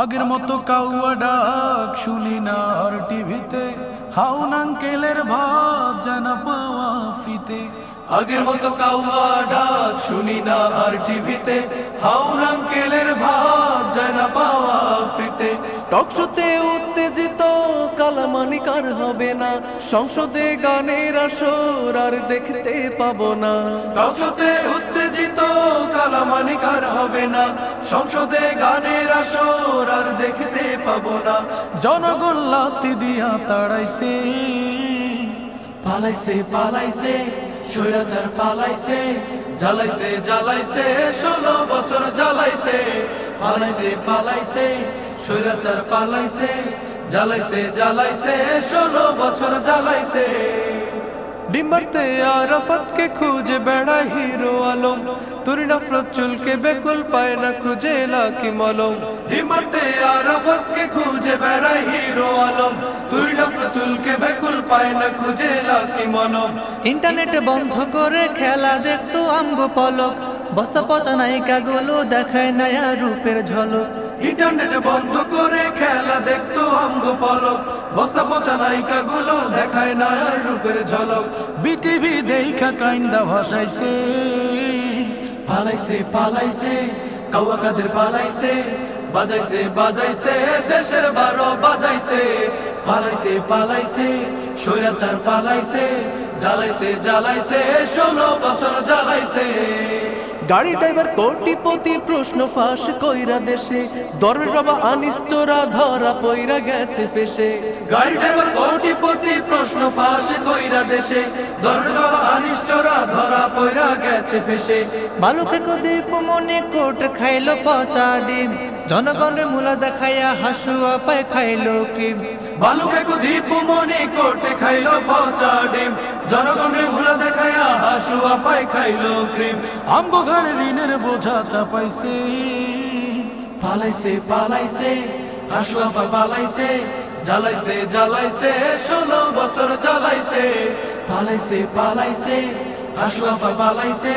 আগের মতো কাউয়া ডাক শুনি না আর টিভিতে, হাউন আঙ্কেলের ভাত জানা পাওয়া ফ্রিতে। আগের মতো কাউয়া ডাক শুনি না আর টিভিতে, হাউন আঙ্কেলের ভাত জানা পাওয়া ফ্রিতে। টকশোতে উত্তেজিত কালামানিক আর হবে না, সংসদে গানের আসর আর দেখতে পাবো না। টকশোতে উত্তেজিত কালামানিক আর হবে না, সংসদে গানের আসর আর দেখতে পাবো না। জনগণ লাথি দিয়া তাড়াইছে, পালাইছে পালাইছে স্বৈরাচার পালাইছে, জ্বালাইছে জ্বালাইছে 16 বছর জ্বালাইছে। পালাইছে পালাইছে স্বৈরাচার পালাইছে, জ্বালাইছে জ্বালাইছে 16 বছর জ্বালাইছে। ডিম্বারতে আরাফাতকে খুঁজে বেড়ায় হিরো আলম, তোর নফরত চুলকে বেকুল পায় না খুঁজে লাকি মলম। ডিমারতে আরাফাতকে খুঁজে বেড়ায় হিরো আলম, তুই নফরত চুলকে বেকুল পায় না খুঁজে লাকি মলম। ইন্টারনেট বন্ধ করে খেলা দেখতো আমগো পলক, বস্তা পচা নায়িকাগুলো দেখায় নয়া রূপের ঝলক। ইন্টারনেট বন্ধ করে খেলা দেখতো আমগো পলক, বস্তা পচা নায়িকা গুলো দেখায় না আর রূপের ঝলক। বিটিভি দেখা কাইন্দা ভাসাইছে, পালাইছে পালাইছে কাউয়া কাদের পালাইছে, বাজাইছে বাজাইছে দেশের 12 বাজাইছে। পালাইছে পালাইছে স্বৈরাচার পালাইছে, জ্বালাইছে জ্বালাইছে 16 বছর জ্বালাইছে। গাড়ি ড্রাইভার কোটিপতি প্রশ্ন ফাঁস কইরা দেশে, দরের বাবা আনিস চোরা ধরা পইরা গেছে ফেসে। গাড়ি ড্রাইভার কোটিপতি প্রশ্ন ফাঁস কইরা দেশে, দরের বাবা আনিস চোরা ধরা পইরা গেছে ফেসে। বালুকে কদীপ মনে কোট খাইলো পচা ডিম, জনগণের মূলা দেখাইয়া হাসুয়া পায় খাইলো ক্রিম। বালুকে কুদীপ মনে কোটে খাইলো পচা ডিম, জনগণের ভুলা দেখায়া হাসুয়া পায় খাইলো ক্রিম। আমগো ঘরে ঋণের বোঝা চাপাইছে, পালাইছে পালাইছে হাসুয়া পায় পালাইছে, জ্বালাইছে জ্বালাইছে 16 বছর জ্বালাইছে। পালাইছে পালাইছে হাসুয়া পায় পালাইছে,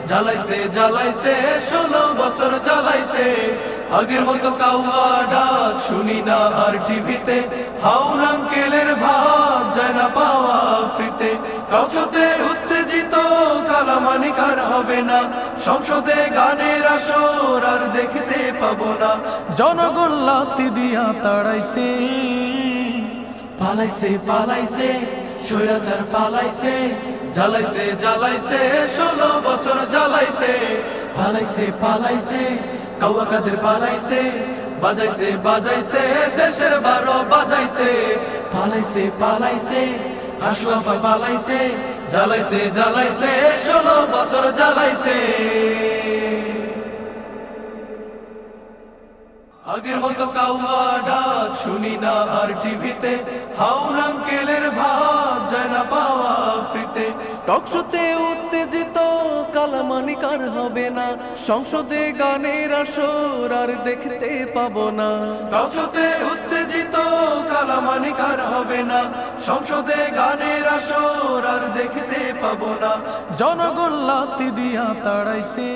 জ্বালাইছে জ্বালাইছে 16 বছর জ্বালাইছে। আগের মতো কাউয়া ডাক শুনি না আর টিভিতে, হাউন আঙ্কেলের ভাত যায় না পাওয়া ফ্রিতে। টকশোতে উত্তেজিত কালামানিক আর হবে না, সংসদে গানের আসর আর দেখতে পাবো না। জনগণ লাথি দিয়া তাড়াইছে, পালাইছে পালাইছে স্বৈরাচার পালাইছে, জ্বালাইছে জ্বালাইছে 16 বছর জ্বালাইছে। পালাইছে পালাইছে কাউয়া কাদের পালাইছে, বাজাইছে বাজাইছে দেশের 12 বাজাইছে। পালাইছে পালাইছে হাসুয়া পায় পালাইছে, জ্বালাইছে জ্বালাইছে 16 বছর জ্বালাইছে। আগের মতো কাউয়া ডাক শুনি না আর টিভিতে, হাউন আঙ্কেলের ভাত যায় না পাওয়া ফ্রিতে। টকশোতে উত্তেজিত কালামানিক আর হবে না, সংসদে গানের আসর আর দেখতে পাবো না। টকশোতে উত্তেজিত কালামানিক আর হবে না, সংসদে গানের আসর আর দেখতে পাবো না। জনগণ লাথি দিয়া তাড়াইছে,